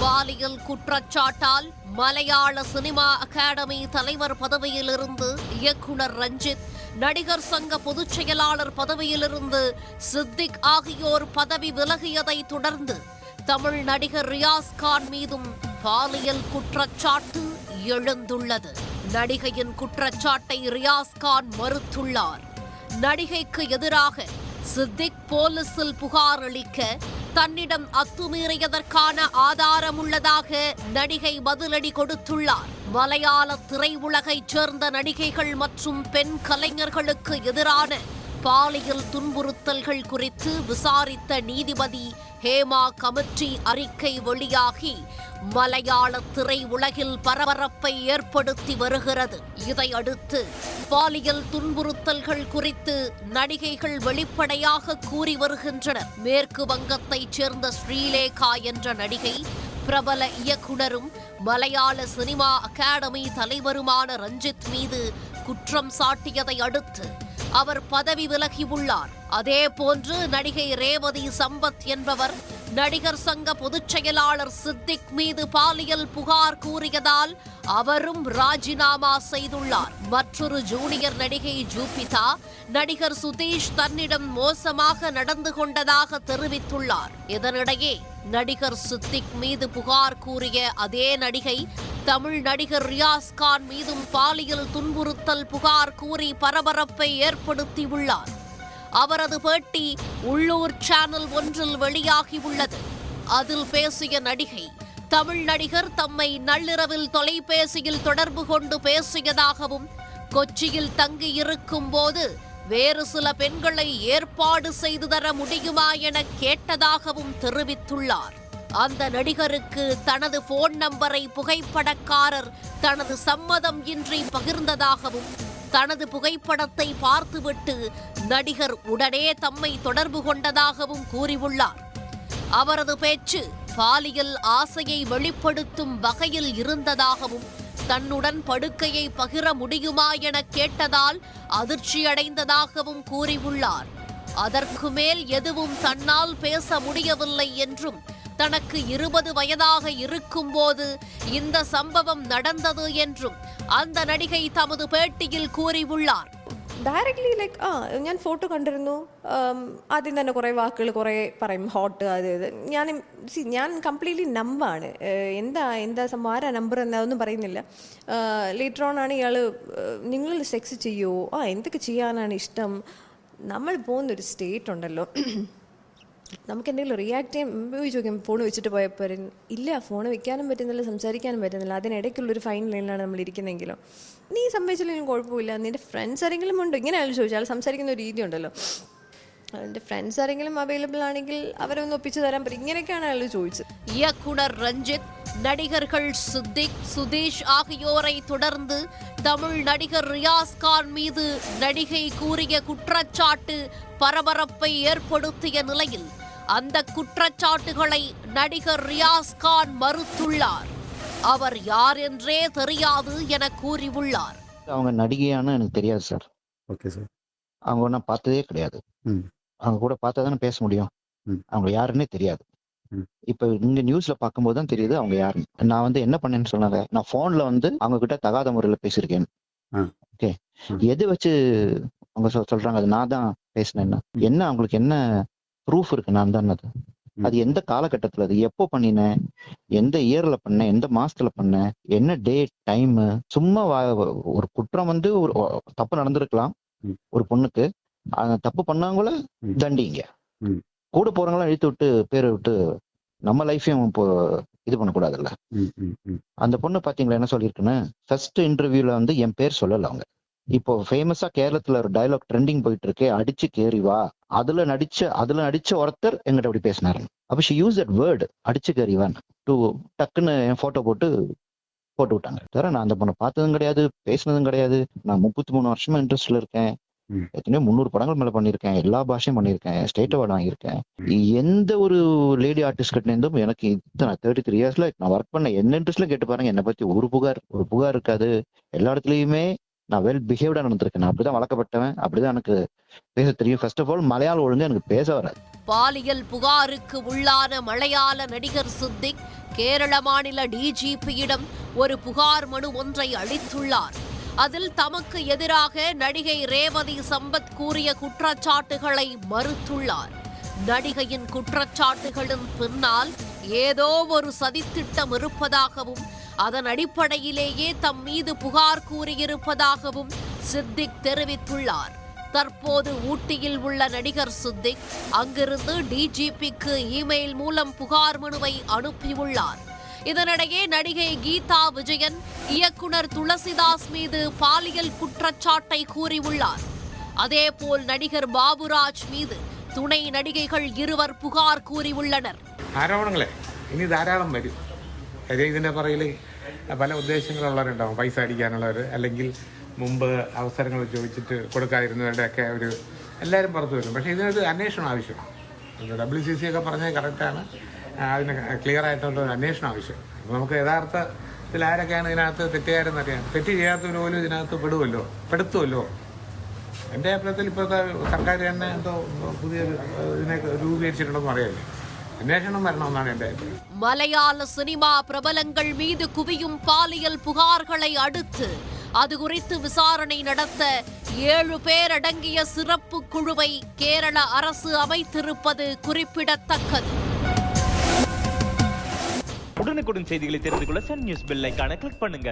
பாலியல் குற்றச்சாட்டால் மலையாள cinema academy தலைவர் பதவியிலிருந்து இயக்குனர் ரஞ்சித், நடிகர் சங்க பொதுச் செயலாளர் பதவியிலிருந்து சித்திக் ஆகியோர் பதவி விலகியதை தொடர்ந்து தமிழ் நடிகர் ரியாஸ் கான் மீதும் பாலியல் குற்றச்சாட்டு எழுந்துள்ளது. நடிகையின் குற்றச்சாட்டை ரியாஸ் கான் மறுத்துள்ளார். நடிகைக்கு எதிராக சித்திக் போலீசில் புகார் அளிக்க தன்னிடம் அத்துமீறியதற்கான ஆதாரம் உள்ளதாக நடிகை பதிலடி கொடுத்துள்ளார். மலையாள திரையுலகைச் சேர்ந்த நடிகைகள் மற்றும் பெண் கலைஞர்களுக்கு எதிரான பாலியல் துன்புறுத்தல்கள் குறித்து விசாரித்த நீதிபதி ஹேமா கமிட்டி அறிக்கை வெளியாகி மலையாள திரையுலகில் பரபரப்பை ஏற்படுத்தி வருகிறது. இதையடுத்து பாலியல் துன்புறுத்தல்கள் குறித்து நடிகைகள் வெளிப்படையாக கூறி வருகின்றனர். மேற்கு வங்கத்தைச் சேர்ந்த ஸ்ரீலேகா என்ற நடிகை பிரபல இயக்குனரும் மலையாள சினிமா அகாடமி தலைவருமான ரஞ்சித் மீது குற்றம் சாட்டியதை அடுத்து அவர் பதவி விலகியுள்ளார். அதேபோன்று நடிகை ரேவதி சம்பத் என்பவர் நடிகர் சங்க பொதுச் செயலாளர் சித்திக் மீது பாலியல் புகார் கூறியதால் அவரும் ராஜினாமா செய்துள்ளார். மற்றொரு ஜூனியர் நடிகை ஜூபிதா நடிகர் சுதீஷ் தன்னிடம் மோசமாக நடந்து கொண்டதாக தெரிவித்துள்ளார். இதனிடையே நடிகர் சித்திக் மீது புகார் கூறிய அதே நடிகை தமிழ் நடிகர் ரியாஸ் கான் மீதும் பாலியல் துன்புறுத்தல் புகார் கூறி பரபரப்பை ஏற்படுத்தியுள்ளார். அவரது பேட்டி உள்ளூர் சேனல் ஒன்றில் வெளியாகியுள்ளது. அதில் பேசிய நடிகை, தமிழ் நடிகர் தம்மை நள்ளிரவில் தொலைபேசியில் தொடர்பு கொண்டு பேசியதாகவும், கொச்சியில் தங்கியிருக்கும் போது வேறு சில பெண்களை ஏற்பாடு செய்து தர முடியுமா என கேட்டதாகவும் தெரிவித்துள்ளார். அந்த நடிகருக்கு தனது போன் நம்பரை புகைப்படக்காரர் தனது சம்மதம் இன்றி பகிர்ந்ததாகவும், தனது புகைப்படத்தை பார்த்துவிட்டு நடிகர் உடனே தம்மை தொடர்பு கொண்டதாகவும் கூறியுள்ளார். அவரது பேச்சு பாலியல் ஆசையை வெளிப்படுத்தும் வகையில் இருந்ததாகவும், தன்னுடன் படுக்கையை பகிர முடியுமா என கேட்டதால் அதிர்ச்சியடைந்ததாகவும் கூறியுள்ளார். அதற்கு மேல் எதுவும் தன்னால் பேச முடியவில்லை என்றும், தனக்கு 20 வயதாக இருக்கும்போது இந்த சம்பவம் நடந்தது என்றும் அந்த நடிகை தமது പേട്ടിയിൽ കൂറിയുள்ளார். ഡയറക്ട്ലി ലൈക്ക് ഞാൻ ഫോട്ടോ കണ്ടിരുന്നു. ആദ്യം തന്നെ കുറേ വാക്കുകൾ കുറേ പറയും, ഹോട്ട് അത് ഇത്. ഞാൻ കംപ്ലീറ്റ്ലി നമ്പാണ്. എന്താ സംഭവം, ആരാ നമ്പർ എന്നതൊന്നും പറയുന്നില്ല. ലേറ്റർ ഓൺ ആണ് ഇയാൾ നിങ്ങൾ സെക്സ് ചെയ്യുമോ, എന്തൊക്കെ ചെയ്യാനാണ് ഇഷ്ടം, നമ്മൾ പോകുന്നൊരു സ്റ്റേറ്റ് ഉണ്ടല്ലോ, നമുക്ക് എന്തെങ്കിലും റിയാക്ട് ചെയ്യാൻ ചോദിക്കും. ഫോൺ വെച്ചിട്ട് പോയപ്പോൾ ഇല്ല, ഫോൺ വെക്കാനും പറ്റുന്നില്ല, സംസാരിക്കാനും പറ്റുന്നില്ല. അതിനിടയ്ക്കുള്ളൊരു ഫൈൻ ലൈനിലാണ് നമ്മൾ ഇരിക്കുന്നതെങ്കിലും നീ സംഭവിച്ചില്ലെങ്കിലും കുഴപ്പമില്ല, നിൻ്റെ ഫ്രണ്ട്സ് ആരെങ്കിലും ഉണ്ട്, ഇങ്ങനെ അയാൾ ചോദിച്ചു. അയാൾ സംസാരിക്കുന്ന ഒരു രീതി ഉണ്ടല്ലോ, എൻ്റെ ഫ്രണ്ട്സ് ആരെങ്കിലും അവൈലബിൾ ആണെങ്കിൽ അവരെ ഒന്ന് ഒപ്പിച്ചു തരാൻ പറ്റും, ഇങ്ങനെയൊക്കെയാണ് അയാൾ ചോദിച്ചത്. இயக்குனர் ரஞ்சித், நடிகர்கள் சித்திக், சுதீஷ் ஆகியோரை தொடர்ந்து தமிழ் நடிகர் ரியாஸ் கான் மீது நடிகை கூறிய குற்றச்சாட்டு பரபரப்பை ஏற்படுத்திய நிலையில் அந்த குற்றச்சாட்டுகளை நடிகர் ரியாஸ் கான் மறுத்துள்ளார். அவர் யார் என்றே தெரியாது என கூறியுள்ளார். அவங்க நடிகையானு எனக்கு தெரியாது சார். Okay sir. அவங்க நான் பார்த்ததே கிடையாது. அவங்க கூட பார்த்தா தானே பேச முடியும். அவங்க யாருன்னே தெரியாது. இப்ப இங்க நியூஸ்ல பார்க்கும்போது தான் தெரியுது அவங்க யாருன்னு. நான் வந்து என்ன பண்ணேன்னு சொன்னாங்க, நான் போன்ல வந்து அவங்க கிட்ட தகாத முறையில பேசியிருக்கேன். ஓகே, எது வச்சு அவங்க சொல்றாங்க அது நான் தான் பேசினேன்னா என்ன, அவங்களுக்கு என்ன ப்ரூஃப் இருக்கு நான் தான் அது எந்த காலகட்டத்துல, அது எப்போ பண்ணினேன், எந்த இயர்ல பண்ணேன், எந்த மாசத்துல பண்ணேன், என்ன டேட் டைம். சும்மா ஒரு குற்றம் வந்து ஒரு தப்பு நடந்திருக்கலாம் ஒரு பொண்ணுக்கு, தப்பு பண்ணவங்கள தண்டிங்க, கூட போறவங்களாம் இழுத்து விட்டு பேரை விட்டு நம்ம லைஃபையும் இப்போ இது பண்ணக்கூடாதுல்ல. அந்த பொண்ணு பாத்தீங்களா என்ன சொல்லியிருக்குன்னு, ஃபர்ஸ்ட் இன்டர்வியூல வந்து என் பேர் சொல்லல. அவங்க இப்போ ஃபேமஸா கேரளத்துல ஒரு டயலாக் ட்ரெண்டிங் போயிட்டு இருக்கே, அடிச்சு கேறி வா, அதுல நடிச்ச ஒருத்தர் எங்கிட்ட அப்படி பேசினாரு. அப்ப ஷி யூஸ் தட் வேர்டு, அடிச்சு கேறி வான் டு டக்குன்னு என் போட்டோ போட்டு விட்டாங்க. தவிர நான் அந்த பொண்ணை பார்த்ததும் கிடையாது, பேசினதும் கிடையாது. நான் 33 வருஷமா இன்ட்ரெஸ்ட்ல இருக்கேன். எத்தனையோ 300 படங்கள் மேல பண்ணிருக்கேன், எல்லா பாஷையும் பண்ணிருக்கேன், ஸ்டேட் அவார்டு வாங்கியிருக்கேன். எந்த ஒரு லேடி ஆர்டிஸ்ட் கிட்ட இருந்தும் எனக்கு 33 இயர்ஸ்ல நான் ஒர்க் பண்ண என்ன இன்ட்ரெஸ்ட்ல கேட்டு பாருங்க, என்னை பத்தி ஒரு புகார் இருக்காது. எல்லா இடத்துலயுமே நான் வெல் பிஹேவ்டா நடந்திருக்கேன். நான் அப்படிதான் வளர்க்கப்பட்டவன், அப்படிதான் எனக்கு பேச தெரியும். ஃபர்ஸ்ட் ஆஃப் ஆல் மலையாள ஒழுங்கு எனக்கு பேச வராது. பாலியல் புகாருக்கு உள்ளான மலையாள நடிகர் சித்திக் கேரள மாநில டிஜிபியிடம் ஒரு புகார் மனு ஒன்றை அளித்துள்ளார். அதில் தமக்கு எதிராக நடிகை ரேவதி சம்பத் கூறிய குற்றச்சாட்டுகளை மறுத்துள்ளார். நடிகையின் குற்றச்சாட்டுகளின் பின்னால் ஏதோ ஒரு சதித்திட்டம் இருப்பதாகவும் அதன் அடிப்படையிலேயே தம் மீது புகார் கூறியிருப்பதாகவும் சித்திக் தெரிவித்துள்ளார். தற்போது ஊட்டியில் உள்ள நடிகர் சித்திக் அங்கிருந்து டிஜிபிக்கு இமெயில் மூலம் புகார் மனுவை அனுப்பியுள்ளார். இதனிடையே நடிகை கீதா விஜயன் இயக்குனர் துளசிதாஸ் மீது பாலியல் குற்றச்சாட்டை கூறியுள்ளார். அதேபோல் நடிகர் பாபுராஜ் மீது துணை நடிகைகள் இருவர் புகார் கூறியுள்ளனர். ആരോപണങ്ങളെ ഇനി ധാരാളം വരും. കാര്യം ഇതിൻ്റെ പുറകിൽ പല ഉദ്ദേശങ്ങളുള്ളവരുണ്ടാവും. പൈസ അടിക്കാനുള്ളവർ, അല്ലെങ്കിൽ മുമ്പ് അവസരങ്ങൾ ചോദിച്ചിട്ട് കൊടുക്കാതിരുന്നവരുടെയൊക്കെ ഒരു എല്ലാവരും പുറത്തു വരും. പക്ഷേ ഇതിനൊരു അന്വേഷണം ആവശ്യമാണ്. WCC ഒക്കെ പറഞ്ഞത് കറക്റ്റാണ്. അതിന് ക്ലിയർ ആയിട്ടുള്ള ഒരു അന്വേഷണം ആവശ്യം. അപ്പോൾ നമുക്ക് യഥാർത്ഥത്തിൽ ആരൊക്കെയാണ് ഇതിനകത്ത് തെറ്റുകാരെന്നറിയാം. തെറ്റ് ചെയ്യാത്തവർ പോലും ഇതിനകത്ത് പെടുത്തുമല്ലോ. എൻ്റെ അഭിപ്രായത്തിൽ ഇപ്പോഴത്തെ സർക്കാർ തന്നെ എന്തോ പുതിയൊരു ഇതിനെ രൂപീകരിച്ചിട്ടുണ്ടെന്ന് അറിയാമല്ലോ. അന്വേഷണം വരണമെന്നാണ് എൻ്റെ അഭിപ്രായം. மலையாள சினிமா பிரபலங்கள் மீது குவியும் பாலியல் புகார்களை அடுத்து அது குறித்து விசாரணை நடத்த 7 பேர் அடங்கிய சிறப்பு குழுவை கேரள அரசு அமைத்திருப்பது குறிப்பிடத்தக்கது. உடனுக்குடன் செய்திகளை தெரிந்து கொள்ள சன் நியூஸ் பெல் ஐகானை கிளிக் பண்ணுங்க.